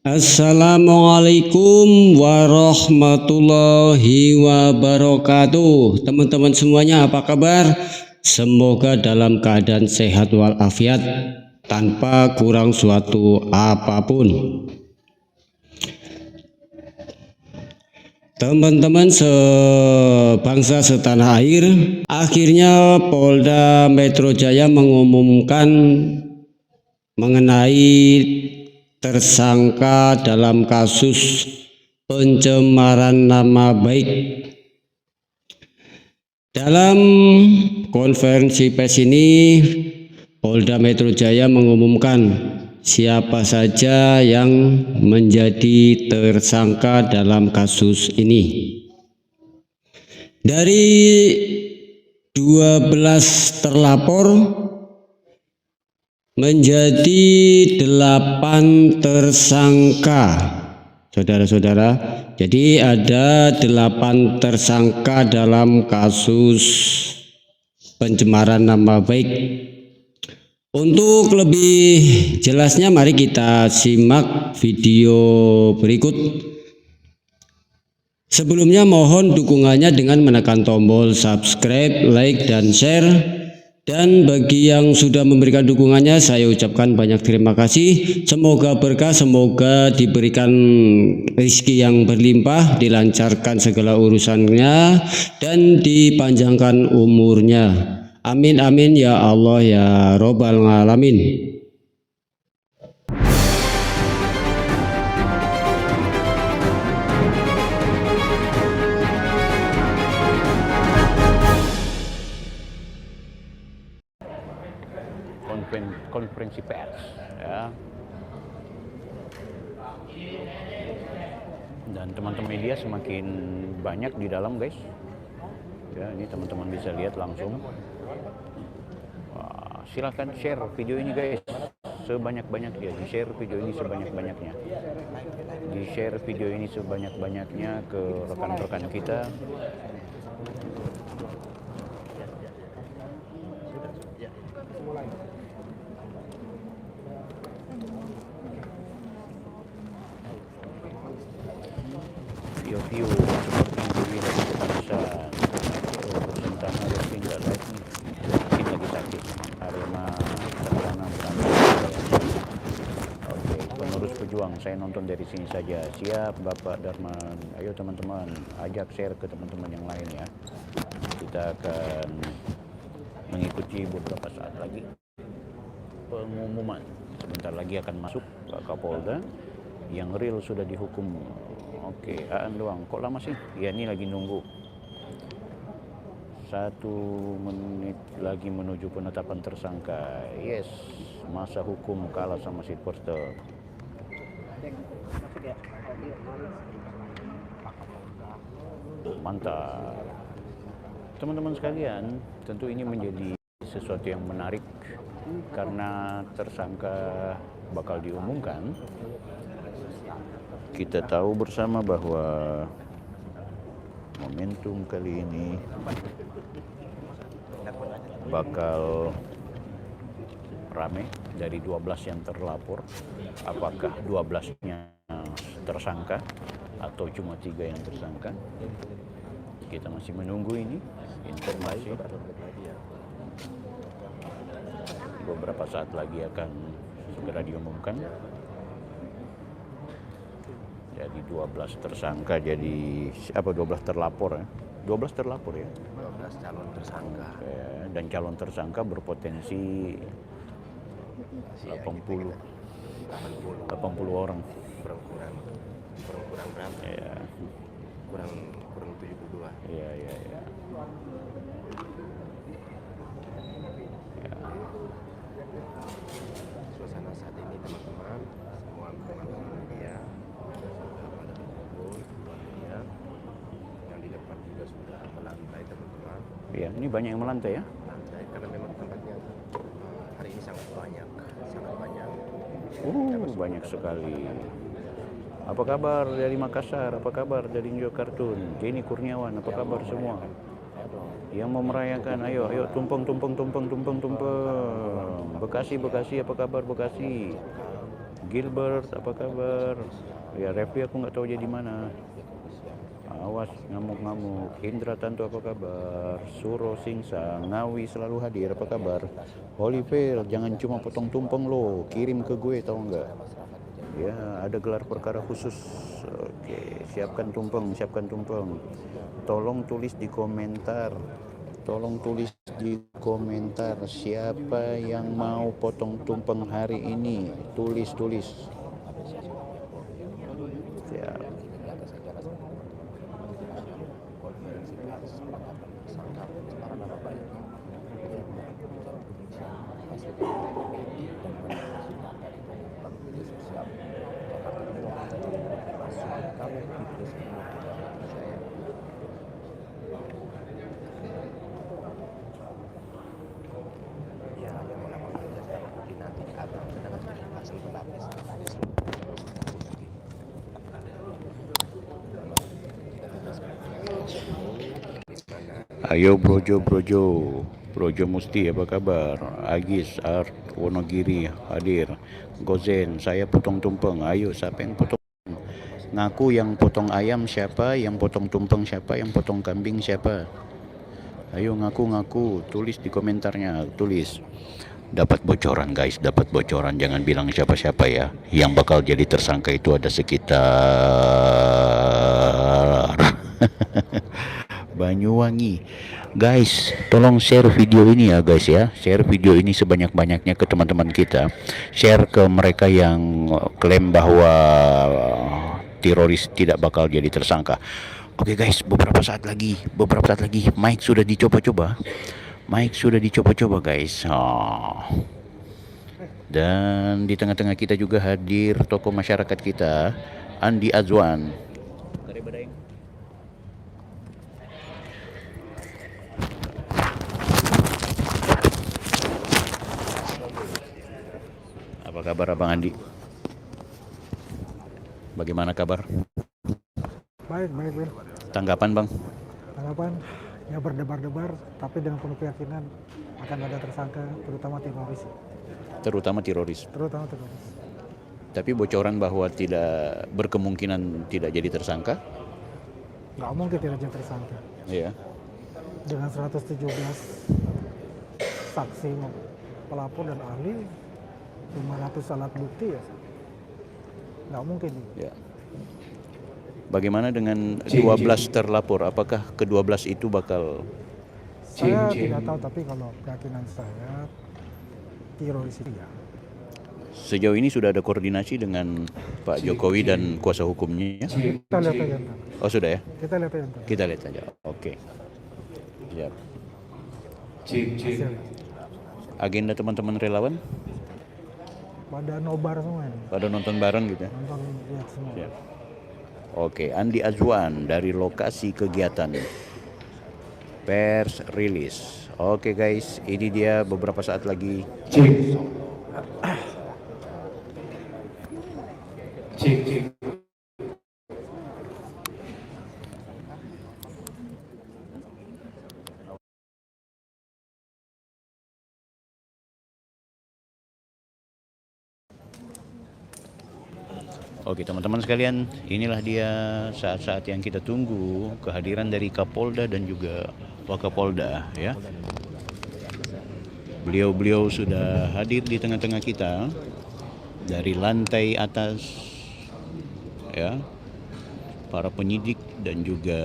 Assalamualaikum warahmatullahi wabarakatuh. Teman-teman semuanya apa kabar? Semoga dalam keadaan sehat walafiat tanpa kurang suatu apapun. Teman-teman sebangsa setanah air, akhirnya Polda Metro Jaya mengumumkan mengenai tersangka dalam kasus pencemaran nama baik. Dalam konferensi pers ini, Polda Metro Jaya mengumumkan siapa saja yang menjadi tersangka dalam kasus ini. Dari 12 terlapor menjadi 8 tersangka, saudara-saudara. Jadi ada 8 tersangka dalam kasus pencemaran nama baik. Untuk lebih jelasnya mari kita simak video berikut. Sebelumnya mohon dukungannya dengan menekan tombol subscribe, like, dan share. Dan bagi yang sudah memberikan dukungannya, saya ucapkan banyak terima kasih. Semoga berkah, semoga diberikan rezeki yang berlimpah, dilancarkan segala urusannya, dan dipanjangkan umurnya. Amin amin ya Allah ya Robbal Alamin. Konferensi pers ya. Dan teman-teman media semakin banyak di dalam, guys ya. Ini teman-teman bisa lihat langsung. Wah, silahkan share video ini, guys, sebanyak-banyaknya. Di share video ini sebanyak-banyaknya, di share video ini sebanyak-banyaknya ke rekan-rekan kita. View seperti yang dilihat kita bisa Sentana Racing dan Lightning mungkin lagi sakit. Arema Sentana berantem. Oke, penerus pejuang, saya nonton dari sini saja. Siap Bapak Darman. Ayo teman-teman, ajak share ke teman-teman yang lain ya. Kita akan mengikuti beberapa saat lagi pengumuman. Sebentar lagi akan masuk Pak Kapolda yang real sudah dihukum. Oke, Aan doang. Kok lama sih? Ya ini lagi nunggu. 1 menit lagi menuju penetapan tersangka. Yes, masa hukum kalah sama si porter. Mantap. Teman-teman sekalian, tentu ini menjadi sesuatu yang menarik karena tersangka bakal diumumkan. Kita tahu bersama bahwa momentum kali ini bakal rame. Dari 12 yang terlapor, apakah 12-nya tersangka atau cuma 3 yang tersangka? Kita masih menunggu ini informasi. Beberapa saat lagi akan segera diumumkan. Jadi 12 tersangka, jadi apa 12 terlapor ya? 12 terlapor ya? 12 calon tersangka. Ya, dan calon tersangka berpotensi 80 orang. Kurang berapa? Ya. Kurang 72. Iya. Ya. Suasana saat ini teman-teman, semua teman-teman media pada berkumpul, ya. Yang di depan juga sudah melantai teman-teman. Iya, ini banyak yang melantai ya? Lantai karena memang tempatnya hari ini sangat banyak. Banyak sekali. Apa kabar dari Makassar? Apa kabar dari New Kartun? Jenny Kurniawan, apa kabar semua? Yang mau merayakan, ayo tumpeng. Bekasi, apa kabar Bekasi? Gilbert, apa kabar? Ya, Refli aku nggak tahu dia di mana. Awas ngamuk-ngamuk. Indra Tanto, apa kabar? Suro Singsa, Ngawi selalu hadir, apa kabar? Oliver, jangan cuma potong tumpeng lo, kirim ke gue, tahu nggak? Ya, ada gelar perkara khusus. Oke, siapkan tumpeng, siapkan tumpeng. Tolong tulis di komentar. Tolong tulis di komentar siapa yang mau potong tumpeng hari ini. Tulis. Siap. Ya, yang melakukan tugas dan koordinasi agar dengan hasil berlapis. Ayo Brojo Musti, apa kabar? Agis Art Wonogiri hadir. Gozen, saya potong tumpeng. Ayo, siapa yang potong? Ngaku yang potong ayam siapa? Yang potong tumpeng siapa? Yang potong kambing siapa? Ayo ngaku, tulis di komentarnya, tulis. Dapat bocoran guys, dapat bocoran, jangan bilang siapa-siapa ya. Yang bakal jadi tersangka itu ada sekitar Banyuwangi. Guys, tolong share video ini ya guys ya. Share video ini sebanyak-banyaknya ke teman-teman kita. Share ke mereka yang klaim bahwa teroris tidak bakal jadi tersangka. Oke guys, beberapa saat lagi Mike sudah dicoba-coba. Guys. Dan di tengah-tengah kita juga hadir tokoh masyarakat kita, Andi Azwan. Apa kabar Abang Andi? Bagaimana kabar? Baik. Tanggapan Bang? Tanggapan ya berdebar-debar, tapi dengan penuh keyakinan akan ada tersangka, terutama teroris. Tapi bocoran bahwa tidak berkemungkinan tidak jadi tersangka? Nggak mungkin tidak jadi tersangka. Iya. Dengan 117 saksi, pelapor dan ahli, 500 alat bukti ya, nggak mungkin. Ya. Bagaimana dengan 12 terlapor? Apakah ke-12 itu bakal... Saya tidak tahu, tapi kalau keyakinan saya teroris itu ya. Sejauh ini sudah ada koordinasi dengan Pak Jokowi dan kuasa hukumnya? Kita lihat aja ntar. Oh sudah ya? Kita lihat aja. Oke. Siap. Hasilnya. Agenda teman-teman relawan? Pada nobar semua ini. Pada nonton bareng gitu ya? Nonton lihat semua. Siap. Oke, Andi Azwan dari lokasi kegiatan pers rilis. Oke guys, ini dia beberapa saat lagi. Oke teman-teman sekalian, inilah dia saat-saat yang kita tunggu, kehadiran dari Kapolda dan juga Wakapolda ya. Beliau sudah hadir di tengah-tengah kita dari lantai atas ya. Para penyidik dan juga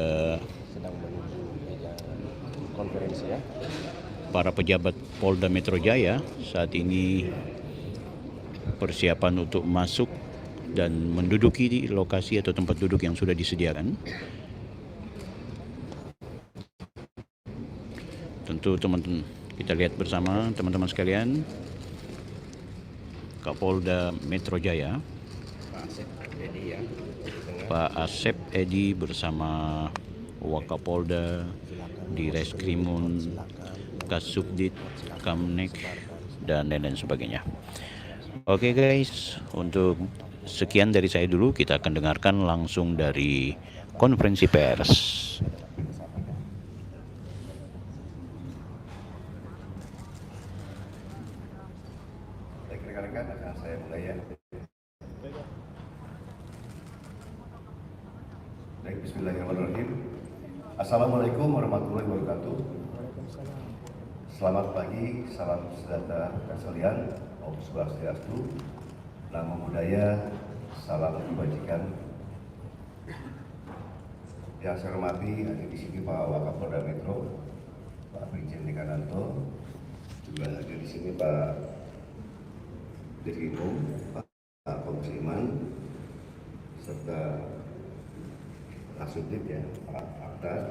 konferensi ya. Para pejabat Polda Metro Jaya saat ini persiapan untuk masuk dan menduduki di lokasi atau tempat duduk yang sudah disediakan. Tentu teman-teman, kita lihat bersama teman-teman sekalian, Kapolda Metro Jaya, Pak Asep Edi bersama Wakapolda, Direskrimun, Kasubdit, Kamnek, dan lain-lain sebagainya. Oke guys, untuk sekian dari saya dulu, kita akan dengarkan langsung dari konferensi pers. Baik rekan-rekan, saya mulai ya. Bismillahirrahmanirrahim. Assalamualaikum warahmatullahi wabarakatuh. Selamat pagi, salam sejahtera sekalian. Om Swastiastu, Namo Buddhaya, salam kebajikan. Yang saya hormati hadir di sini Pak Wakapolda Metro, Pak Brigjen Dekananto, juga hadir di sini Pak Dirkrimum, Pak Komisiman, serta Kasubdit ya, Pak Akta,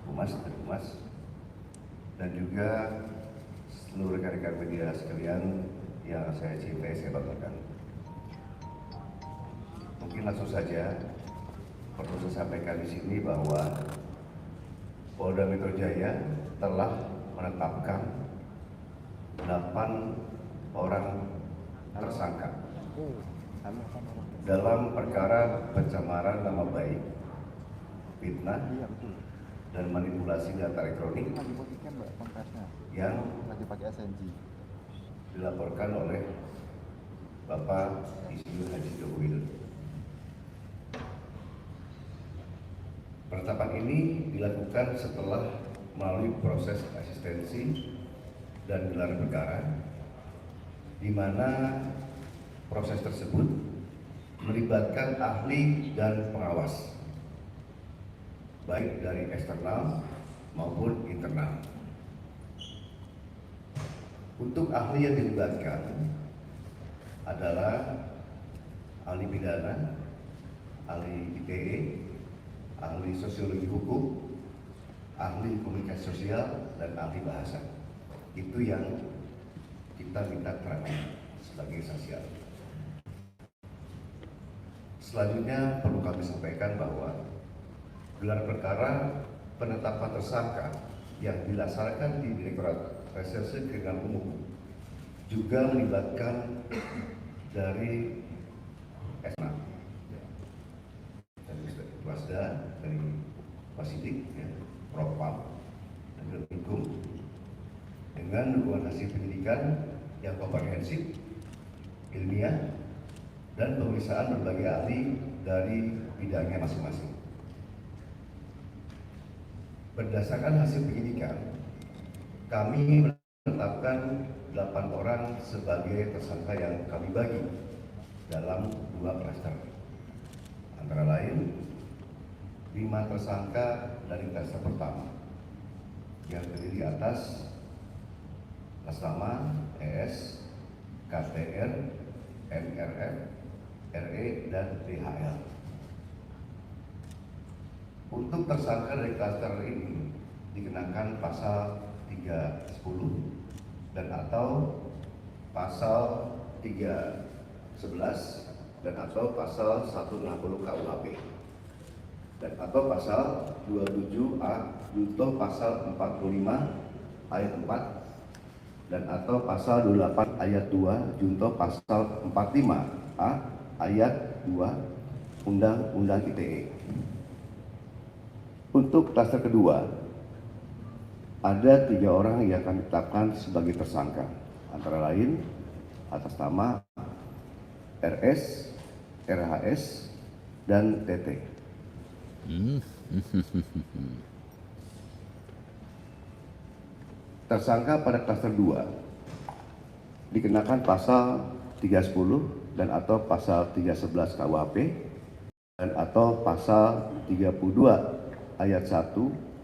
Humas dan Humas, dan juga seluruh rekan-rekan media sekalian yang saya cintai, saya banggakan. Mungkin langsung saja perlu saya sampaikan di sini bahwa Polda Metro Jaya telah menetapkan 8 orang tersangka dalam perkara pencemaran nama baik, fitnah, dan manipulasi data elektronik yang dilaporkan oleh Bapak Insinyur Haji Joko Widodo. Penetapan ini dilakukan setelah melalui proses asistensi dan gelar perkara, di mana proses tersebut melibatkan ahli dan pengawas, baik dari eksternal maupun internal. Untuk ahli yang dilibatkan adalah ahli pidana, ahli ITE, ahli sosiologi hukum, ahli komunikasi sosial, dan ahli bahasa. Itu yang kita minta keterangan sebagai saksi ahli. Selanjutnya perlu kami sampaikan bahwa gelar perkara penetapan tersangka yang dilaksanakan di Direktorat Reserse Kriminal Umum juga melibatkan dari eksternal, dari Wasda, dari Wasidik, ya, Propam, dan Kemenkum, dengan dukungan hasil penyidikan yang komprehensif, ilmiah, dan pemeriksaan berbagai ahli dari bidangnya masing-masing. Berdasarkan hasil penyidikan, kami menetapkan 8 orang sebagai tersangka yang kami bagi dalam 2 klaster. Antara lain 5 tersangka dari klaster pertama yang terdiri atas Lasama, ES, KTR, MRF, RE, dan DHL. Untuk tersangka dari klaster ini dikenakan pasal 310 dan atau pasal 311 dan atau pasal 160 KUHP dan atau pasal 27A junto pasal 45 ayat 4 dan atau pasal 28 ayat 2 junto pasal 45A ayat 2 Undang-Undang ITE. Untuk klaster kedua, ada 3 orang yang akan ditetapkan sebagai tersangka, antara lain atas nama RS, RHS, dan TT. Tersangka pada klaster 2 dikenakan pasal 310 dan atau pasal 311 KUHP dan atau pasal 32 ayat 1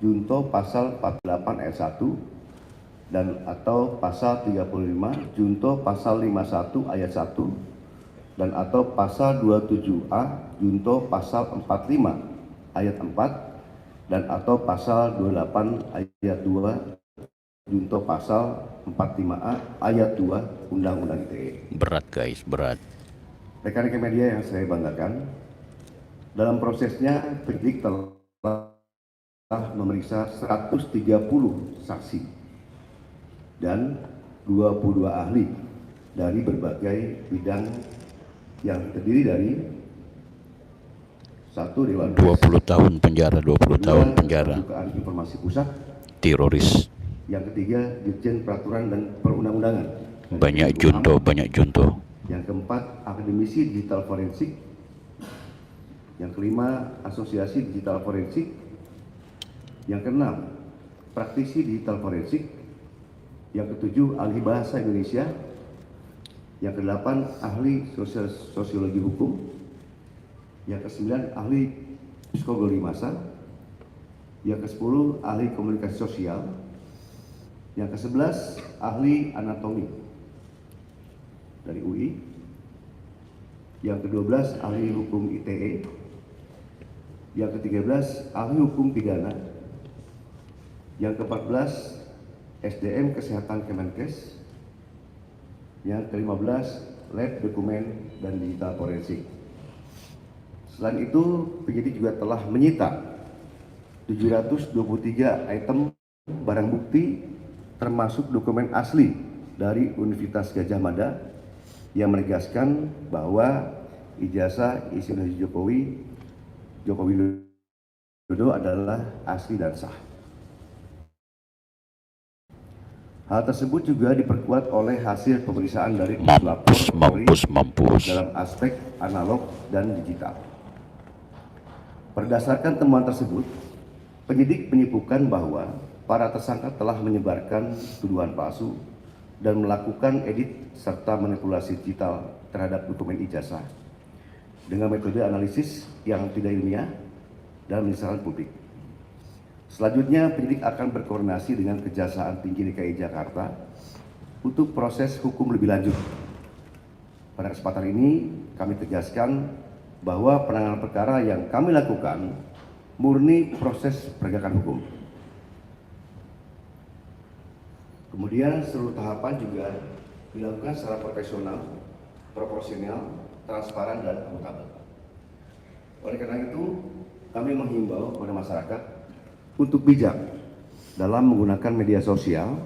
junto pasal 48 ayat 1 dan atau pasal 35 junto pasal 51 ayat 1 dan atau pasal 27A junto pasal 45 ayat 4 dan atau pasal 28 ayat 2 junto pasal 45A ayat 2 Undang-Undang ITE. Berat guys, berat. Rekan-rekan media yang saya banggakan, dalam prosesnya penyidik telah memeriksa 130 saksi dan 22 ahli dari berbagai bidang yang terdiri dari 1 Dewan 20 tahun penjara, 20 tahun penjara. Kedutaan Informasi Pusat, Teroris. Yang ketiga Dirjen Peraturan dan Perundang-undangan. Banyak junto, banyak junto. Yang keempat Akademisi Digital Forensik. Yang kelima, asosiasi digital forensik. Yang keenam, praktisi digital forensik. Yang ketujuh, ahli bahasa Indonesia. Yang kedelapan, ahli sosiologi hukum. Yang kesembilan, ahli psikologi massa. Yang kesepuluh, ahli komunikasi sosial. Yang kesebelas, ahli anatomi dari UI. Yang ke-12 ahli hukum ITE. Yang ke-13 ahli hukum pidana. Yang ke-14 SDM Kesehatan Kemenkes. Yang ke-15 lab dokumen dan digital forensik. Selain itu, penyidik juga telah menyita 723 item barang bukti termasuk dokumen asli dari Universitas Gadjah Mada yang menegaskan bahwa ijazah Insinyur Haji Joko Widodo adalah asli dan sah. Hal tersebut juga diperkuat oleh hasil pemeriksaan dari mampus dalam aspek analog dan digital. Berdasarkan temuan tersebut, penyidik menyimpulkan bahwa para tersangka telah menyebarkan tuduhan palsu dan melakukan edit serta manipulasi digital terhadap dokumen ijazah dengan metode analisis yang tidak ilmiah dan menyesalkan publik. Selanjutnya, penyidik akan berkoordinasi dengan Kejaksaan Tinggi DKI Jakarta untuk proses hukum lebih lanjut. Pada kesempatan ini, kami tegaskan bahwa penanganan perkara yang kami lakukan murni proses penegakan hukum. Kemudian seluruh tahapan juga dilakukan secara profesional, proporsional, transparan, dan akuntabel. Oleh karena itu, kami menghimbau kepada masyarakat untuk bijak dalam menggunakan media sosial,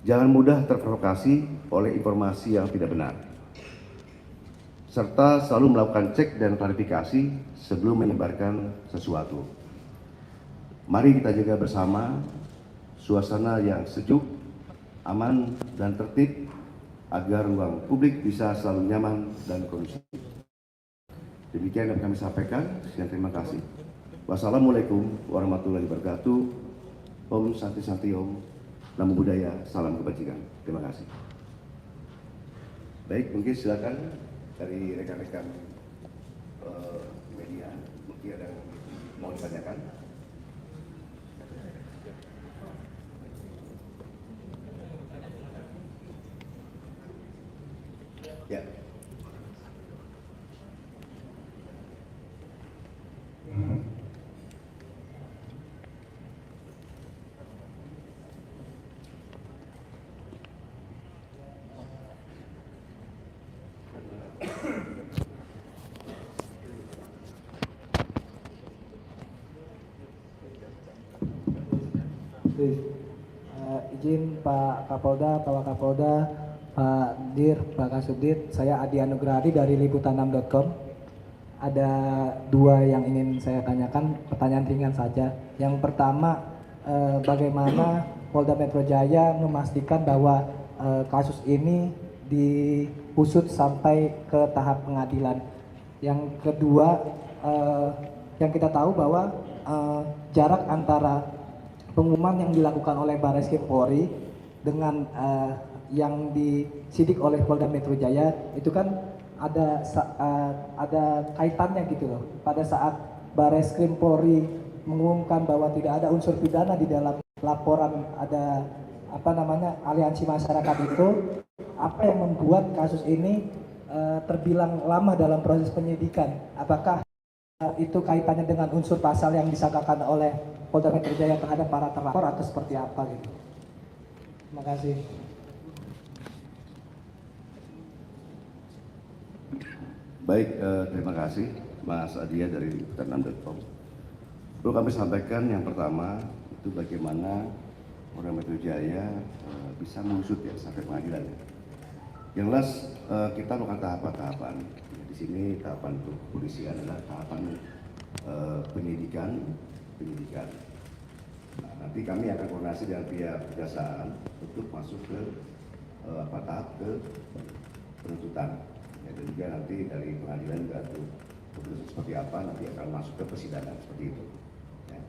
jangan mudah terprovokasi oleh informasi yang tidak benar, serta selalu melakukan cek dan klarifikasi sebelum menyebarkan sesuatu. Mari kita jaga bersama suasana yang sejuk, aman, dan tertib agar ruang publik bisa selalu nyaman dan kondusif. Demikian yang kami sampaikan. Sekian, terima kasih. Wassalamualaikum warahmatullahi wabarakatuh. Om Santi Santi Om. Namo Buddhaya. Salam kebajikan. Terima kasih. Baik, mungkin silakan dari rekan-rekan media, mungkin ada yang mau ditanyakan. Ya. Izin Pak Kapolda, Pak Wakapolda, Pak Dir, Pak Kasubdit, saya Adi Anugrahadi dari liputan6.com. Ada dua yang ingin saya tanyakan, pertanyaan ringan saja. Yang pertama, bagaimana Polda Metro Jaya memastikan bahwa kasus ini diusut sampai ke tahap pengadilan. Yang kedua, yang kita tahu bahwa jarak antara pengumuman yang dilakukan oleh Barreskrim Polri dengan yang disidik oleh Polda Metro Jaya itu kan ada kaitannya gitu loh. Pada saat Barreskrim Polri mengumumkan bahwa tidak ada unsur pidana di dalam laporan ada aliansi masyarakat itu, apa yang membuat kasus ini terbilang lama dalam proses penyidikan? Apakah itu kaitannya dengan unsur pasal yang disangkakan oleh Polda Metro Jaya terhadap para terlapor atau seperti apa gitu? Terima kasih. Baik, terima kasih Mas Adia dari liputan6.com. Perlu kami sampaikan yang pertama itu bagaimana Polda Metro Jaya bisa mengusut ya sampai pengadilan. Yang jelas kita melakukan tahapan-tahapan. Di sini tahapan untuk polisi adalah tahapan penyidikan. Nah, nanti kami akan koordinasi dengan pihak kejaksaan untuk masuk ke tahap ke penuntutan. Dan juga nanti dari pengadilan juga keputusan seperti apa nanti akan masuk ke persidangan seperti itu. Ya.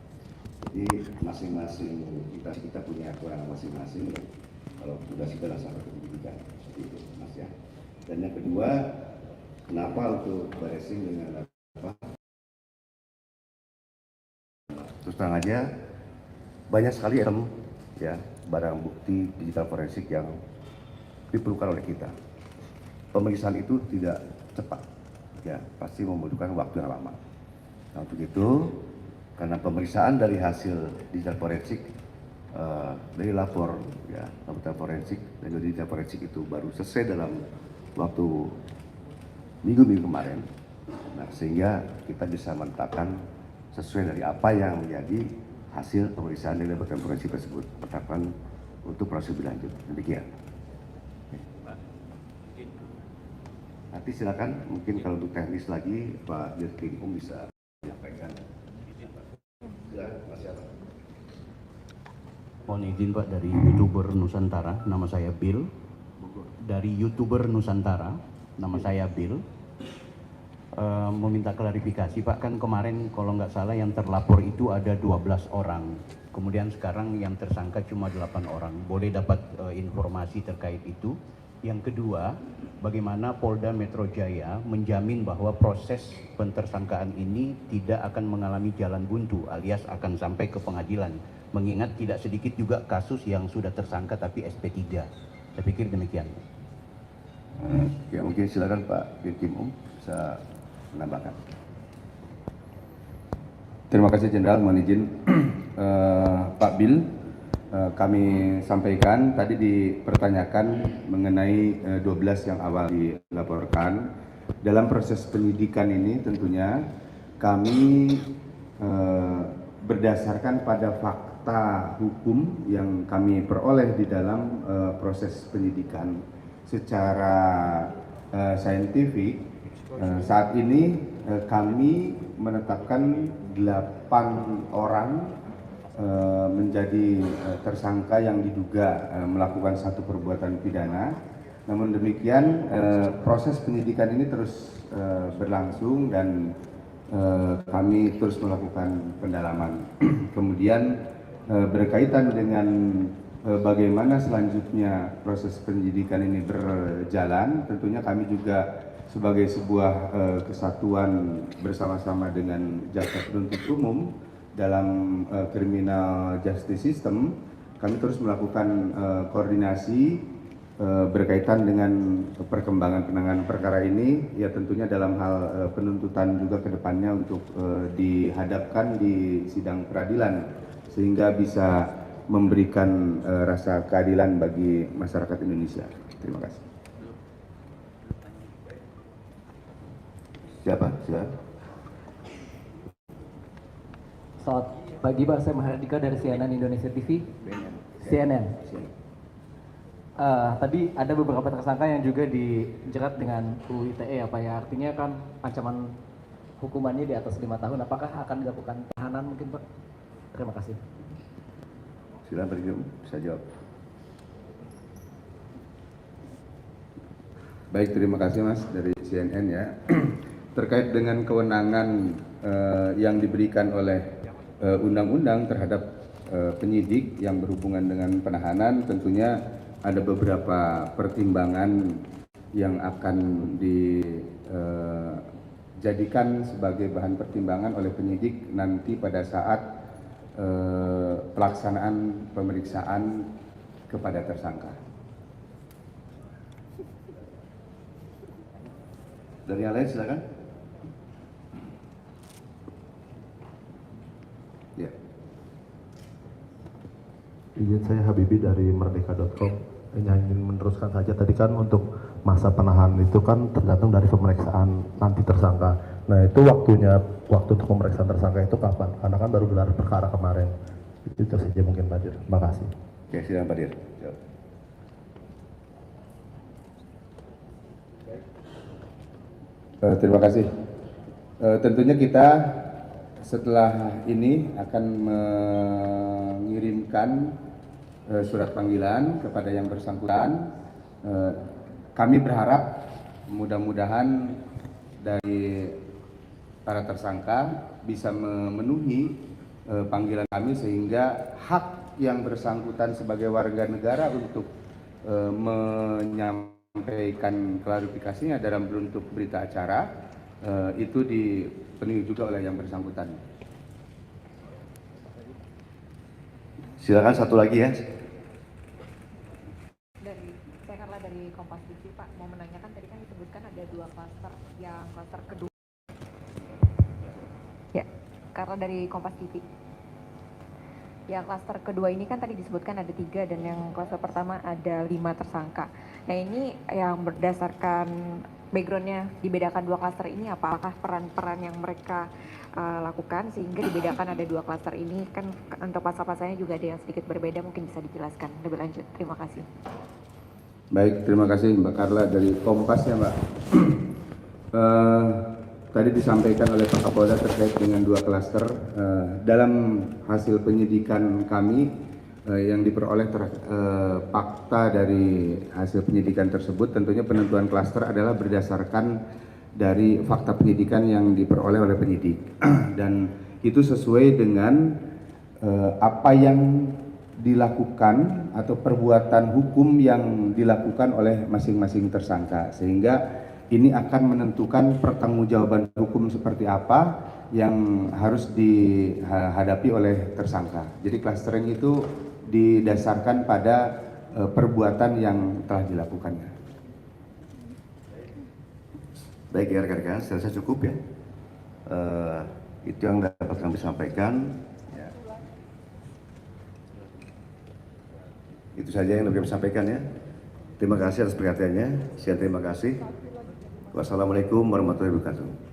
Jadi masing-masing kita punya kewenangan masing-masing. Kalau tugas kita adalah sampai penyidikan seperti itu, Mas ya. Dan yang kedua, kenapa untuk beresin dengan apa? Terus terang aja, banyak sekali ya barang bukti digital forensik yang diperlukan oleh kita. Pemeriksaan itu tidak cepat, ya pasti membutuhkan waktu yang lama. Nah, untuk itu, karena pemeriksaan dari hasil digital forensik dari lapor ya laboratorium forensik dan digital forensik itu baru selesai dalam waktu minggu-minggu kemarin. Nah, sehingga kita bisa menetapkan sesuai dari apa yang menjadi hasil pemeriksaan dari laboratorium forensik tersebut, menetapkan untuk proses lebih lanjut. Demikian. Nanti silakan, mungkin kalau untuk teknis lagi Pak Dirkrim bisa menyampaikan. Silakan, Mas siapa? Mohon izin Pak, dari YouTuber Nusantara, nama saya Bill. Dari YouTuber Nusantara, nama saya Bill. Meminta klarifikasi Pak, kan kemarin kalau nggak salah yang terlapor itu ada 12 orang. Kemudian sekarang yang tersangka cuma 8 orang. Boleh dapat informasi terkait itu? Yang kedua, bagaimana Polda Metro Jaya menjamin bahwa proses pentersangkaan ini tidak akan mengalami jalan buntu alias akan sampai ke pengadilan? Mengingat tidak sedikit juga kasus yang sudah tersangka tapi SP3. Saya pikir demikian. Ya, mungkin silakan Pak Dirkrim bisa menambahkan. Terima kasih Jenderal, mohon izin Pak Bill, kami sampaikan tadi dipertanyakan mengenai 12 yang awal dilaporkan. Dalam proses penyidikan ini tentunya kami berdasarkan pada fakta hukum yang kami peroleh di dalam proses penyidikan secara saintifik. Saat ini kami menetapkan 8 orang menjadi tersangka yang diduga melakukan satu perbuatan pidana. Namun demikian proses penyidikan ini terus berlangsung dan kami terus melakukan pendalaman. Kemudian berkaitan dengan bagaimana selanjutnya proses penyidikan ini berjalan, tentunya kami juga sebagai sebuah kesatuan bersama-sama dengan jaksa penuntut umum dalam criminal justice system, kami terus melakukan koordinasi berkaitan dengan perkembangan penanganan perkara ini, ya tentunya dalam hal penuntutan juga ke depannya untuk dihadapkan di sidang peradilan sehingga bisa memberikan rasa keadilan bagi masyarakat Indonesia. Terima kasih. Siapa? Silakan. Selamat pagi Pak, saya Mahardika dari CNN Indonesia TV. CNN. Tadi ada beberapa tersangka yang juga dijerat dengan UU ITE ya Pak ya. Artinya kan ancaman hukumannya di atas 5 tahun. Apakah akan dilakukan tahanan mungkin Pak? Terima kasih. Silakan Pak Dirkrim, bisa jawab. Baik, terima kasih Mas dari CNN ya. Terkait dengan kewenangan yang diberikan oleh undang-undang terhadap penyidik yang berhubungan dengan penahanan, tentunya ada beberapa pertimbangan yang akan dijadikan sebagai bahan pertimbangan oleh penyidik nanti pada saat pelaksanaan pemeriksaan kepada tersangka. Dari yang lain silakan. Ya. Izin saya Habibi dari merdeka.com. Ini hanya ingin meneruskan saja, tadi kan untuk masa penahanan itu kan tergantung dari pemeriksaan nanti tersangka. Nah itu waktu untuk pemeriksaan tersangka itu kapan? Karena kan baru gelar perkara kemarin. Itu saja mungkin Pak Dir. Terima kasih. Oke, silakan Pak Dir. Jawab. Terima kasih. Tentunya kita setelah ini akan mengirimkan surat panggilan kepada yang bersangkutan. Kami berharap mudah-mudahan dari para tersangka bisa memenuhi panggilan kami sehingga hak yang bersangkutan sebagai warga negara untuk menyampaikan klarifikasinya dalam bentuk berita acara itu dipenuhi juga oleh yang bersangkutan. Silakan satu lagi ya. Saya Carla dari Kompas TV, Pak, mau menanyakan tadi kan disebutkan ada 2 klaster, yang klaster kedua. Ya, Carla dari Kompas TV. Yang klaster kedua ini kan tadi disebutkan ada 3 dan yang klaster pertama ada 5 tersangka. Nah ini yang berdasarkan backgroundnya dibedakan 2 klaster ini apakah peran-peran yang mereka lakukan sehingga dibedakan ada 2 klaster ini, kan untuk pasal-pasalnya juga ada yang sedikit berbeda, mungkin bisa dijelaskan lebih lanjut. Terima kasih. Baik, terima kasih Mbak Carla dari Kompas ya Mbak. Tadi disampaikan oleh Pak Kapolda terkait dengan 2 klaster. Dalam hasil penyidikan kami yang diperoleh fakta dari hasil penyidikan tersebut, tentunya penentuan klaster adalah berdasarkan dari fakta penyidikan yang diperoleh oleh penyidik. Dan itu sesuai dengan apa yang dilakukan atau perbuatan hukum yang dilakukan oleh masing-masing tersangka, sehingga ini akan menentukan pertanggungjawaban hukum seperti apa yang harus dihadapi oleh tersangka. Jadi clustering itu didasarkan pada perbuatan yang telah dilakukannya. Baik ya rekan-rekan, saya rasa cukup ya. Itu yang dapat kami sampaikan. Ya. Itu saja yang dapat kami sampaikan ya. Terima kasih atas perhatiannya. Terima kasih. Wassalamualaikum warahmatullahi wabarakatuh.